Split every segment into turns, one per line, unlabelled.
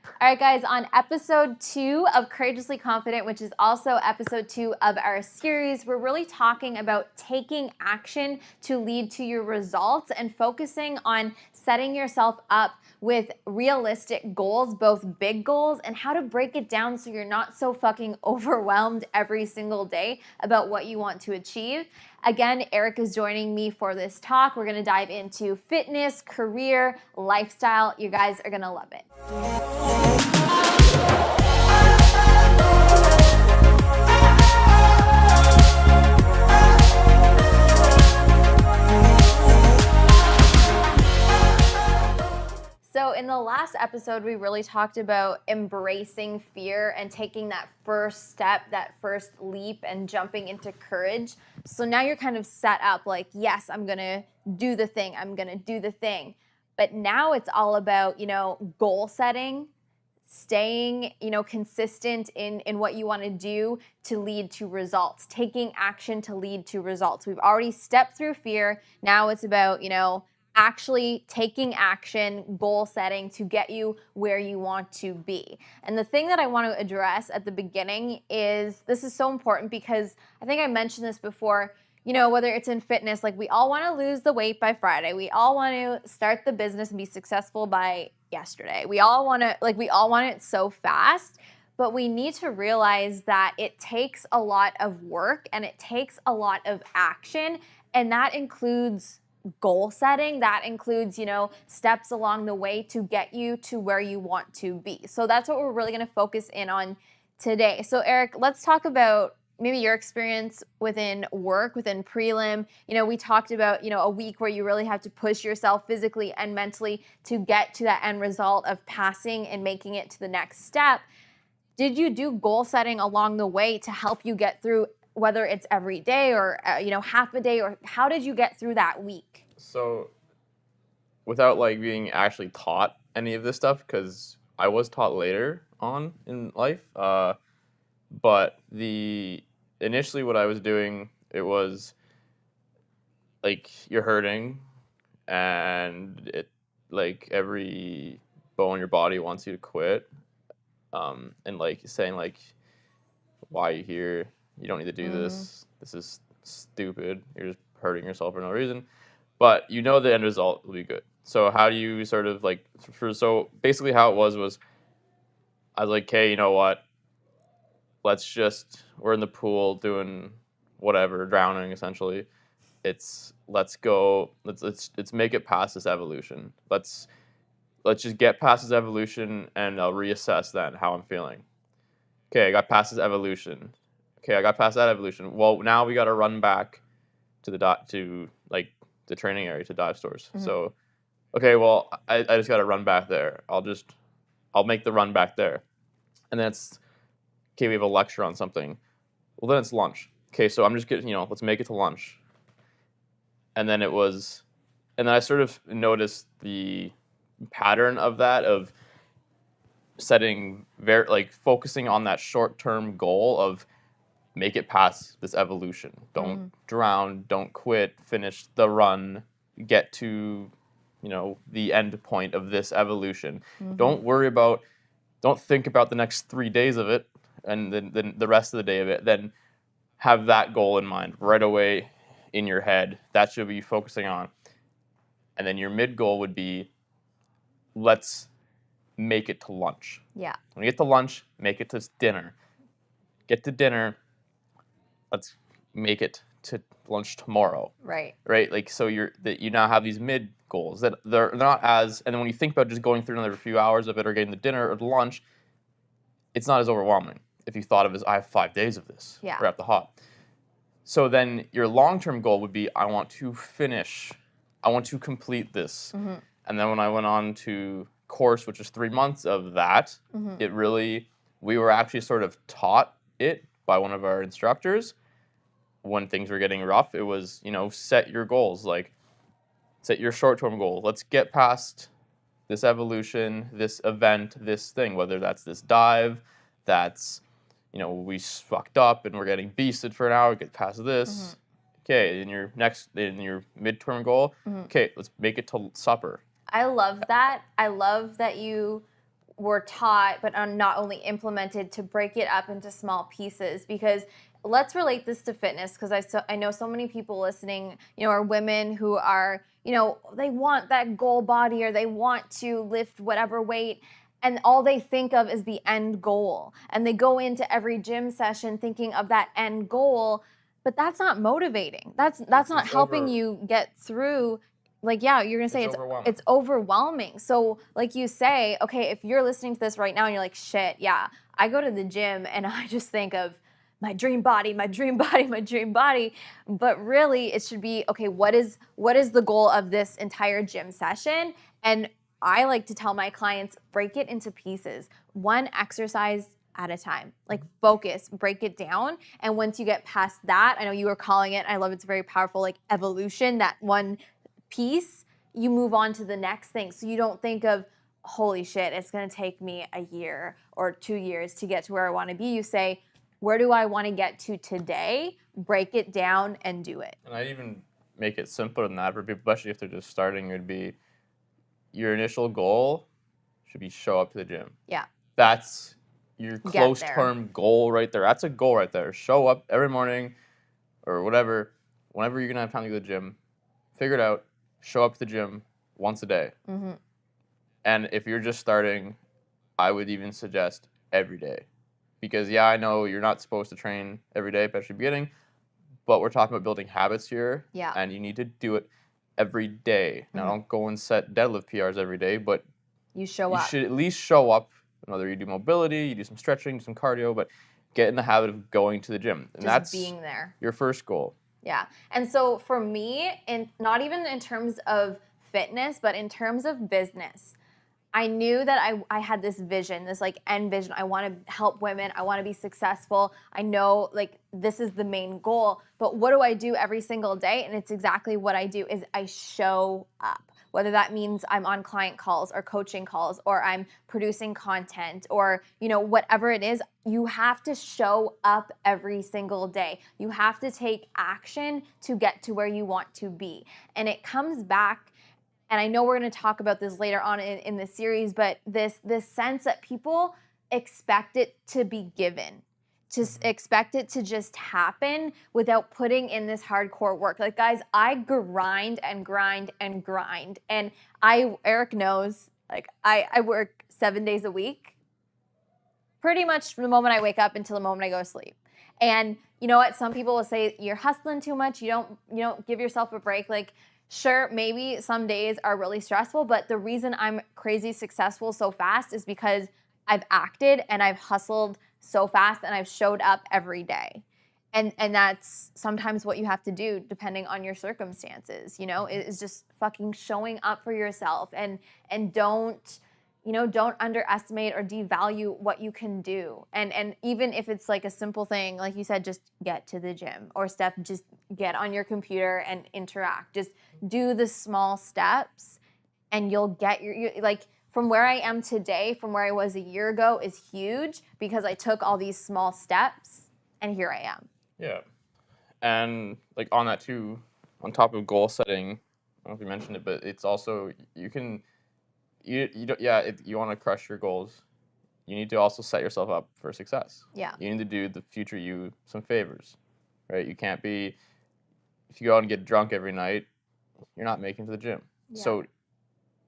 All right, guys, on episode 2 of Courageously Confident, which is also episode 2 of our series, we're really talking about taking action to lead to your results and focusing on setting yourself up with realistic goals, both big goals, and how to break it down so you're not so fucking overwhelmed every single day about what you want to achieve. Again, Eric is joining me for this talk. We're gonna dive into fitness, career, lifestyle. You guys are gonna love it. So in the last episode, we really talked about embracing fear and taking that first step, that first leap, and jumping into courage. So now you're kind of set up like, yes, I'm gonna do the thing, I'm gonna do the thing. But now it's all about, goal setting, staying, consistent in what you want to do to lead to results, taking action to lead to results. We've already stepped through fear. Now it's about, actually taking action, goal setting to get you where you want to be. And the thing that I want to address at the beginning is this is so important because I think I mentioned this before. Whether it's in fitness, like we all want to lose the weight by Friday. We all want to start the business and be successful by yesterday. We all want it so fast, but we need to realize that it takes a lot of work and it takes a lot of action, and that includes goal setting. That includes, steps along the way to get you to where you want to be. So that's what we're really going to focus in on today. So Eric, let's talk about maybe your experience within work, within prelim. We talked about, a week where you really have to push yourself physically and mentally to get to that end result of passing and making it to the next step. Did you do goal setting along the way to help you get through, whether it's every day or, half a day, or how did you get through that week?
So without being actually taught any of this stuff, because I was taught later on in life, but initially what I was doing, it was you're hurting and it every bone in your body wants you to quit, and saying why are you here? You don't need to do this. This is stupid. You're just hurting yourself for no reason. But the end result will be good. So how do you sort of so basically how it was I was like, okay, you know what? We're in the pool doing whatever, drowning essentially. Let's make it past this evolution. Let's just get past this evolution and I'll reassess then how I'm feeling. Okay, I got past this evolution. Okay, I got past that evolution. Well, now we got to run back to the training area, to dive stores. Mm-hmm. So, okay, well, I just got to run back there. I'll make the run back there. And then okay, we have a lecture on something. Well, then it's lunch. Okay, so I'm just getting, let's make it to lunch. And then I sort of noticed the pattern of that, of setting focusing on that short-term goal of make it past this evolution. Don't drown, don't quit, finish the run, get to, the end point of this evolution. Mm-hmm. Don't think about the next 3 days of it and then the rest of the day of it. Then have that goal in mind right away in your head. That should be focusing on. And then your mid goal would be, let's make it to lunch.
Yeah.
When you get to lunch, make it to dinner. Get to dinner, let's make it to lunch tomorrow.
Right.
Right? So you now have these mid goals that they're not as, and then when you think about just going through another few hours of it or getting the dinner or the lunch, it's not as overwhelming if you thought of it as I have 5 days of this.
Yeah.
Right at the hop. So then your long-term goal would be I want to complete this. Mm-hmm. And then when I went on to course, which is 3 months of that, mm-hmm. We were actually sort of taught it by one of our instructors when things were getting rough. It was, set your goals, set your short-term goal. Let's get past this evolution, this event, this thing, whether that's this dive, that's, we fucked up and we're getting beasted for an hour, get past this. Mm-hmm. Okay, in your midterm goal, mm-hmm. Okay, let's make it to supper.
I love that. I love that you we're taught but are not only implemented to break it up into small pieces. Because let's relate this to fitness, because I know so many people listening, are women who are, they want that goal body, or they want to lift whatever weight, and all they think of is the end goal, and they go into every gym session thinking of that end goal, but that's not motivating. That's not helping you get through. Like, yeah, you're gonna say it's overwhelming. So like you say, okay, if you're listening to this right now and you're like, shit, yeah, I go to the gym and I just think of my dream body, my dream body, my dream body. But really it should be, okay, what is the goal of this entire gym session? And I like to tell my clients, break it into pieces, one exercise at a time. Like, focus, break it down. And once you get past that, I know you were calling it, I love it's very powerful, like evolution, that one piece, you move on to the next thing. So you don't think of, holy shit, it's gonna take me a year or 2 years to get to where I wanna be. You say, where do I wanna get to today? Break it down and do it.
And I even make it simpler than that for people, especially if they're just starting. It would be, your initial goal should be show up to the gym.
Yeah.
That's your close term goal right there. That's a goal right there. Show up every morning or whatever, whenever you're gonna have time to go to the gym. Figure it out. Show up to the gym once a day.
Mm-hmm.
And if you're just starting, I would even suggest every day. Because yeah, I know you're not supposed to train every day, especially beginning, but we're talking about building habits here.
Yeah.
And you need to do it every day. Now, don't go and set deadlift PRs every day, but
you should
at least show up. Whether you do mobility, you do some stretching, some cardio, but get in the habit of going to the gym. And that's
being there.
Your first goal.
Yeah. And so for me, not even in terms of fitness, but in terms of business, I knew that I had this vision, this like end vision. I want to help women. I want to be successful. I know like this is the main goal, but what do I do every single day? And it's exactly what I do is I show up. Whether that means I'm on client calls or coaching calls, or I'm producing content, or whatever it is, you have to show up every single day. You have to take action to get to where you want to be. And it comes back, and I know we're going to talk about this later on in the series, but this sense that people expect it to be given, to expect it to just happen without putting in this hardcore work. Like, guys, I grind and grind and grind. And Eric knows, like, I work 7 days a week, pretty much from the moment I wake up until the moment I go to sleep. And you know what? Some people will say, you're hustling too much. You don't give yourself a break. Like, sure, maybe some days are really stressful, but the reason I'm crazy successful so fast is because I've acted and I've hustled so fast and I've showed up every day. And that's sometimes what you have to do depending on your circumstances, is just fucking showing up for yourself, and don't underestimate or devalue what you can do. And even if it's like a simple thing, like you said, just get to the gym, or Steph, just get on your computer and interact. Just do the small steps and you'll get your like, from where I am today, from where I was a year ago, is huge because I took all these small steps and here I am.
Yeah. And like on that too, on top of goal setting, I don't know if you mentioned it, but it's also, you want to crush your goals, you need to also set yourself up for success.
Yeah.
You need to do the future you some favors, right? You can't be, if you go out and get drunk every night, you're not making it to the gym. Yeah. So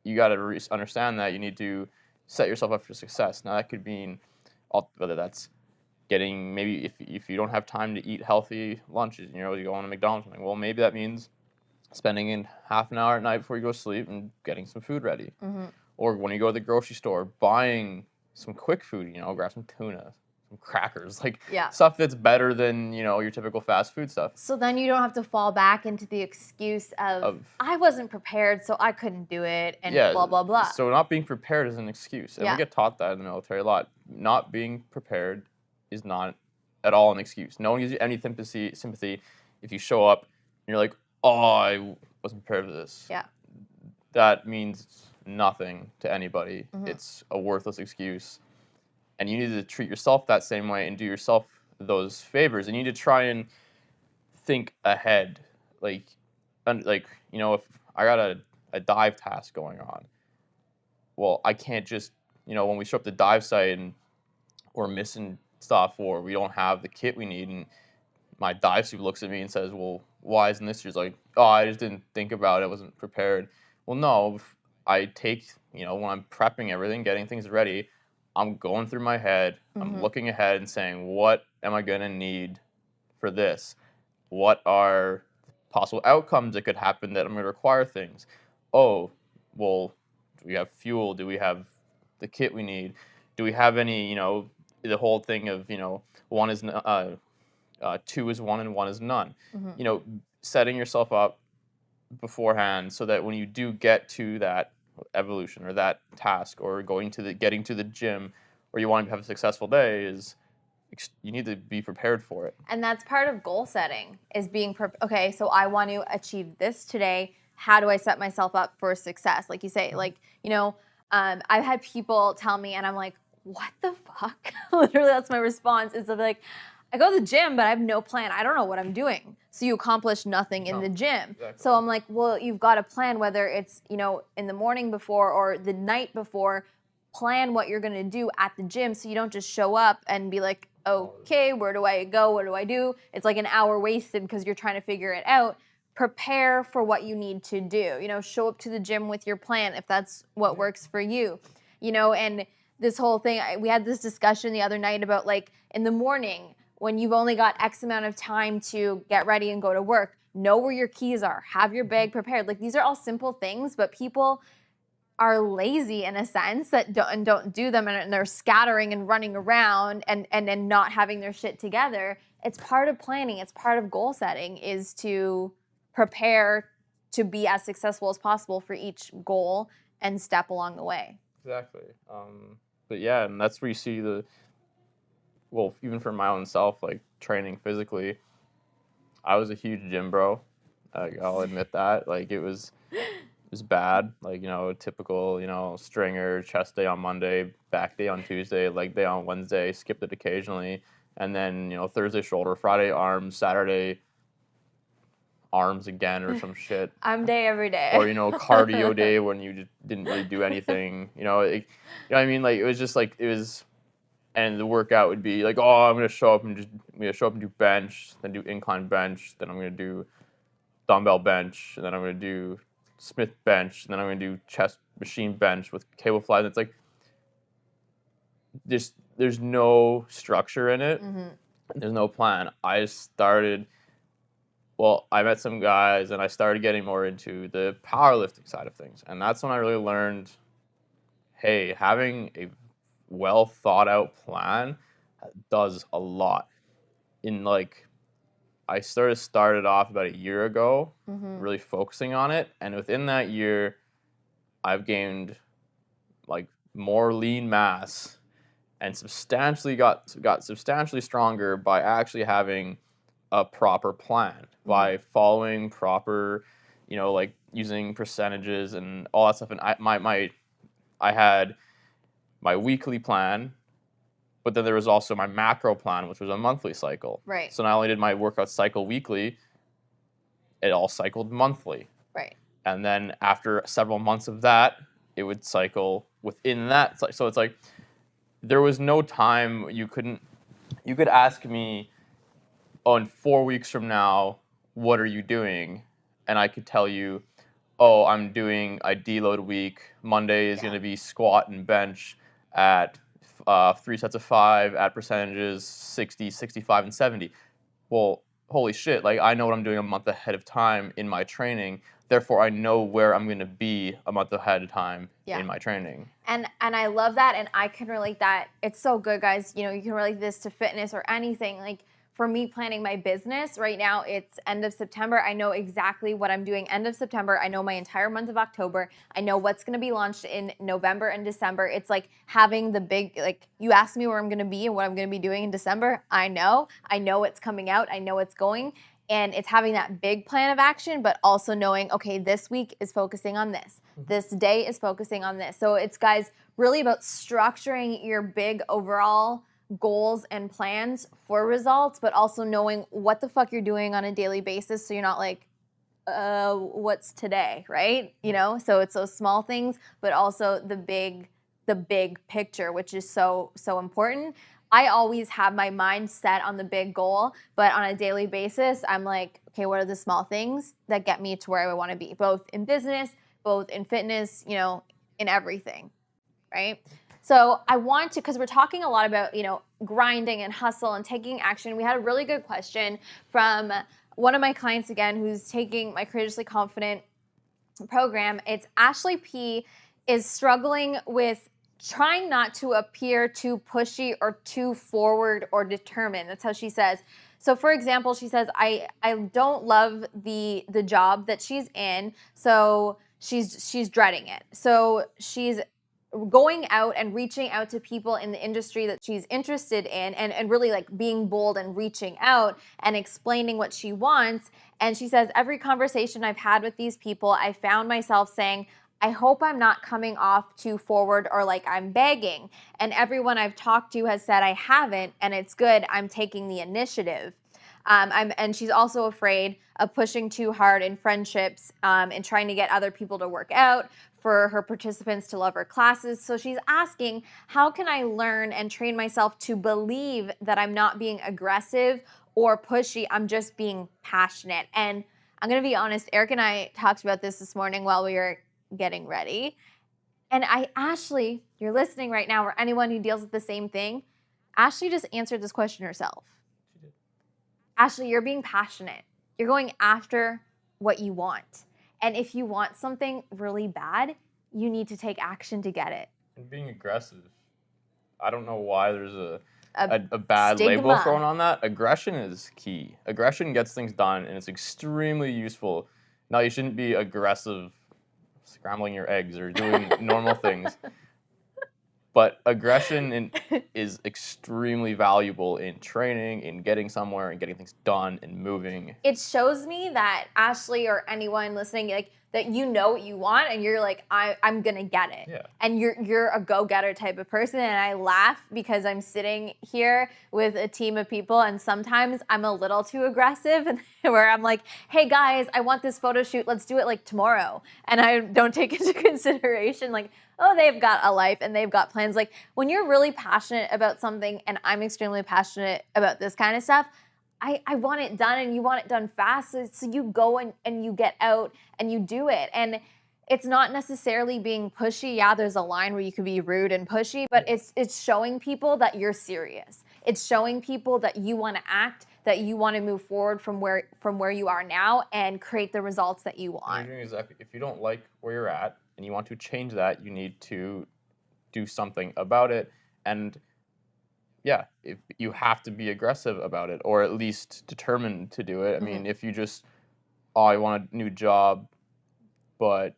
you got to understand that you need to set yourself up for success. Now that could mean, whether that's getting, maybe if you don't have time to eat healthy lunches, you go on to McDonald's or something, well, maybe that means spending in half an hour at night before you go to sleep and getting some food ready. Mm-hmm. Or when you go to the grocery store, buying some quick food, grab some tuna, some crackers, stuff that's better than, your typical fast food stuff.
So then you don't have to fall back into the excuse of I wasn't prepared, so I couldn't do it, and blah, blah, blah.
So not being prepared is an excuse. And we get taught that in the military a lot. Not being prepared is not at all an excuse. No one gives you any sympathy if you show up and you're like, oh, I wasn't prepared for this.
Yeah.
That means nothing to anybody. Mm-hmm. It's a worthless excuse. And you need to treat yourself that same way and do yourself those favors. And you need to try and think ahead. If I got a dive task going on, well, I can't just you know, when we show up to dive site and we're missing stuff or we don't have the kit we need, and my dive suit looks at me and says, well, why isn't this yours? Like, oh, I just didn't think about it. I wasn't prepared. Well, no, I take, you know, when I'm prepping everything, getting things ready, I'm going through my head, I'm looking ahead and saying, what am I going to need for this? What are possible outcomes that could happen that I'm going to require things? Oh, well, do we have fuel? Do we have the kit we need? Do we have any, you know, the whole thing of, you know, two is one and one is none. You know, setting yourself up beforehand so that when you do get to that evolution or that task or getting to the gym or you want to have a successful day is you need to be prepared for it.
And that's part of goal setting is being okay, so I want to achieve this today. How do I set myself up for success? Like you say, like, you know, I've had people tell me and I'm like, what the fuck? Literally, that's my response. Is like, I go to the gym, but I have no plan. I don't know what I'm doing. So you accomplish nothing in the gym. Exactly. So I'm like, well, you've got to plan, whether it's, you know, in the morning before or the night before, plan what you're going to do at the gym so you don't just show up and be like, okay, where do I go? What do I do? It's like an hour wasted because you're trying to figure it out. Prepare for what you need to do. You know, show up to the gym with your plan if that's what works for you. You know, and this whole thing, we had this discussion the other night about like in the morning, when you've only got X amount of time to get ready and go to work, know where your keys are, have your bag prepared. Like these are all simple things, but people are lazy in a sense that don't do them, and they're scattering and running around and not having their shit together. It's part of planning. It's part of goal setting is to prepare to be as successful as possible for each goal and step along the way.
Exactly. But yeah, and that's where you see well, even for my own self, like training physically, I was a huge gym bro. I'll admit that. Like it was bad. Like, you know, typical, you know, stringer, chest day on Monday, back day on Tuesday, leg day on Wednesday, skipped it occasionally. And then, you know, Thursday shoulder, Friday arms, Saturday arms again or some shit.
Arm day every day.
Or, you know, cardio day when you just didn't really do anything. You know, you know what I mean? Like it was just like and the workout would be like, oh, I'm gonna show up and do bench, then do incline bench, then I'm gonna do dumbbell bench, and then I'm gonna do Smith bench, and then I'm gonna do chest machine bench with cable flies. It's like there's no structure in it. There's no plan. I met some guys and I started getting more into the powerlifting side of things, and that's when I really learned, hey, having a well thought out plan does a lot. I started off about a year ago, really focusing on it, and within that year I've gained like more lean mass and got substantially stronger by actually having a proper plan, by following proper, you know, like using percentages and all that stuff. And I had my weekly plan, but then there was also my macro plan, which was a monthly cycle.
Right.
So not only did my workout cycle weekly, it all cycled monthly.
Right.
And then after several months of that, it would cycle within that. So it's like there was no time you could ask me, oh, in 4 weeks from now, what are you doing? And I could tell you, oh, I'm doing a deload week. Monday is going to be squat and bench at 3 sets of 5 at percentages 60, 65, and 70. Well, holy shit, like I know what I'm doing a month ahead of time in my training. Therefore, I know where I'm going to be a month ahead of time in my training.
And I love that, and I can relate that. It's so good, guys. You know, you can relate this to fitness or anything. Like for me planning my business right now, it's end of September. I know exactly what I'm doing end of September. I know my entire month of October. I know what's going to be launched in November and December. It's like having the big, like you asked me where I'm going to be and what I'm going to be doing in December. I know what's coming out. I know it's going. And it's having that big plan of action, but also knowing, okay, this week is focusing on this. This day is focusing on this. So it's, guys, really about structuring your big overall goals and plans for results, but also knowing what the fuck you're doing on a daily basis so you're not like, what's today, right? You know, so it's those small things, but also the big the big picture, which is so important. I always have my mind set on the big goal, but on a daily basis, I'm like, okay, what are the small things that get me to where I want to be, both in business, both in fitness, you know, in everything, right? So I want to, because we're talking a lot about, you know, grinding and hustle and taking action. We had a really good question from one of my clients, again, who's taking my Courageously Confident program. It's Ashley P. is struggling with trying not to appear too pushy or too forward or determined. That's how she says. So for example, she says, I don't love the job that she's in, so she's dreading it. So she's going out and reaching out to people in the industry that she's interested in, and really like being bold and reaching out and explaining what she wants. And she says, every conversation I've had with these people, I found myself saying, I hope I'm not coming off too forward or like I'm begging. And everyone I've talked to has said I haven't, and it's good. I'm taking the initiative. And she's also afraid of pushing too hard in friendships and trying to get other people to work out, for her participants to love her classes. So she's asking, how can I learn and train myself to believe that I'm not being aggressive or pushy, I'm just being passionate? And I'm going to be honest, Eric and I talked about this morning while we were getting ready. And Ashley, you're listening right now, or anyone who deals with the same thing, Ashley just answered this question herself.
She did.
Ashley, you're being passionate. You're going after what you want. And if you want something really bad, you need to take action to get it.
And being aggressive, I don't know why there's a
A
bad label
stigma.
thrown on that. Aggression is key. Aggression gets things done, and it's extremely useful. Now, you shouldn't be aggressive, scrambling your eggs or doing normal things. But aggression is extremely valuable in training, in getting somewhere, and getting things done, and moving.
It shows me that Ashley or anyone listening, like, that you know what you want, and you're like, I'm gonna get it.
Yeah.
And you're a go-getter type of person. And I laugh because I'm sitting here with a team of people, and sometimes I'm a little too aggressive, and where I'm like, hey guys, I want this photo shoot. Let's do it like tomorrow. And I don't take into consideration like, oh, they've got a life and they've got plans. Like, when you're really passionate about something, and I'm extremely passionate about this kind of stuff, I want it done, and you want it done fast. So you go and you get out and you do it. And it's not necessarily being pushy. Yeah, there's a line where you can be rude and pushy, but it's showing people that you're serious. It's showing people that you want to act, that you want to move forward from where you are now and create the results that you want.
You're doing exactly. If you don't like where you're at and you want to change that, you need to do something about it. And yeah, if you have to be aggressive about it, or at least determined to do it. I mean, if you just, oh, I want a new job, but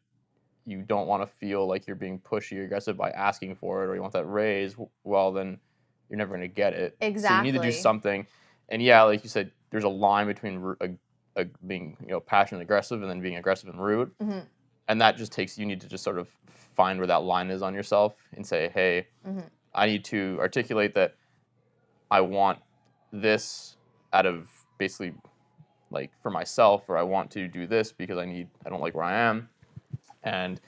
you don't want to feel like you're being pushy or aggressive by asking for it, or you want that raise, well, then you're never going to get it.
Exactly.
So you need to do something. And yeah, like you said, there's a line between being, you know, passionate and aggressive, and then being aggressive and rude. And that just takes, you need to just sort of find where that line is on yourself and say, hey, I need to articulate that I want this out of basically like for myself, or I want to do this because I don't like where I am. And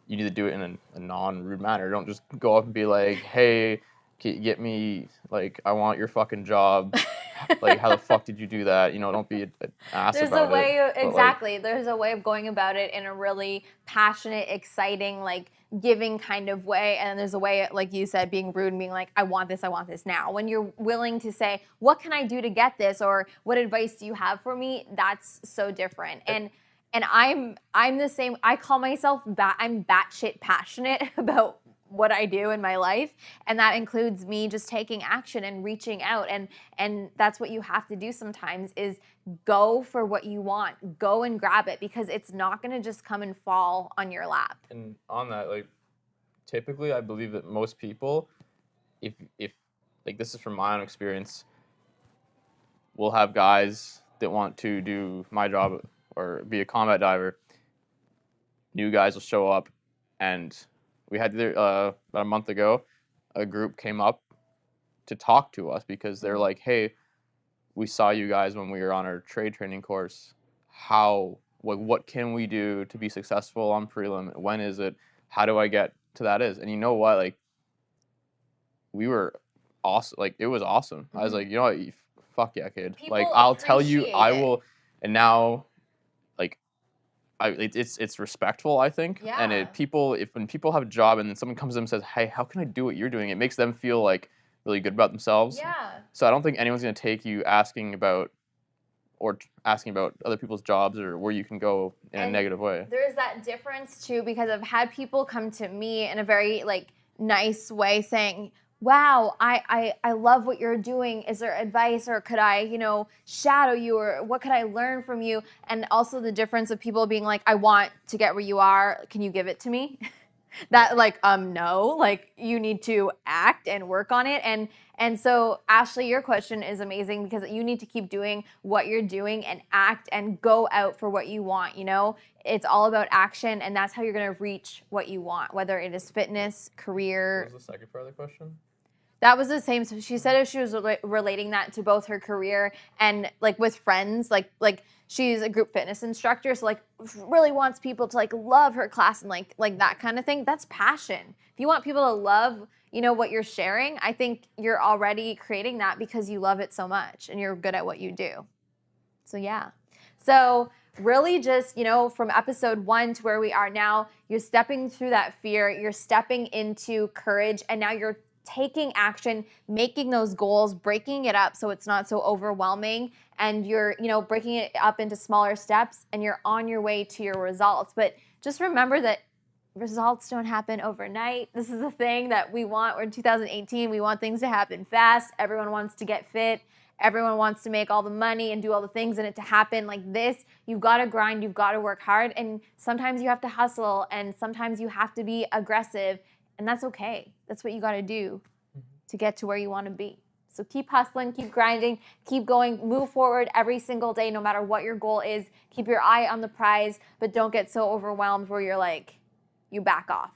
you need to do it in a non-rude manner. Don't just go up and be like, hey, get me, like, I want your fucking job. Like, how the fuck did you do that? You know, don't be an ass
There's
about
a way
it.
exactly. There's a way of going about it in a really passionate, exciting, like giving kind of way. And there's a way, like you said, being rude and being like, I want this now. When you're willing to say, what can I do to get this? Or what advice do you have for me? That's so different. And I'm the same. I call myself I'm batshit passionate about what I do in my life, and that includes me just taking action and reaching out, and that's what you have to do sometimes, is go for what you want. Go and grab it, because it's not going to just come and fall on your lap.
And on that, like, typically I believe that most people, if like, this is from my own experience, will have guys that want to do my job or be a combat diver. New guys will show up, and we had about a month ago, a group came up to talk to us because they're like, hey, we saw you guys when we were on our trade training course. What can we do to be successful on prelim? When is it? How do I get to that is. And you know what? Like, we were awesome. Like, it was awesome. I was like, you know what? Fuck yeah, kid. Like,
People
I'll tell you,
appreciate
I
it.
will. And now, like, it's respectful, I think. And
Yeah.
when people have a job and then someone comes to them and says, hey, how can I do what you're doing? It makes them feel like really good about themselves.
Yeah.
So I don't think anyone's gonna take you asking about other people's jobs or where you can go in a
And
negative way.
There is that difference too, because I've had people come to me in a very like nice way saying, wow, I love what you're doing. Is there advice, or could I, shadow you, or what could I learn from you? And also the difference of people being like, I want to get where you are. Can you give it to me? That like, no, like you need to act and work on it. And so Ashley, your question is amazing, because you need to keep doing what you're doing and act and go out for what you want. It's all about action, and that's how you're going to reach what you want, whether it is fitness, career.
What was the second part of the question?
That was the same. So she said if she was relating that to both her career and like with friends, like she's a group fitness instructor, so like really wants people to like love her class and like that kind of thing. That's passion. If you want people to love, what you're sharing, I think you're already creating that because you love it so much and you're good at what you do. So yeah. So really just, from episode 1 to where we are now, you're stepping through that fear, you're stepping into courage, and now you're taking action, making those goals, breaking it up so it's not so overwhelming, and you're, breaking it up into smaller steps, and you're on your way to your results. But just remember that results don't happen overnight. This is a thing that we want. We're in 2018. We want things to happen fast. Everyone wants to get fit. Everyone wants to make all the money and do all the things, and it to happen like this, you've got to grind, you've got to work hard, and sometimes you have to hustle, and sometimes you have to be aggressive, and that's okay. That's what you got to do to get to where you want to be. So keep hustling, keep grinding, keep going, move forward every single day, no matter what your goal is. Keep your eye on the prize, but don't get so overwhelmed where you're like, you back off.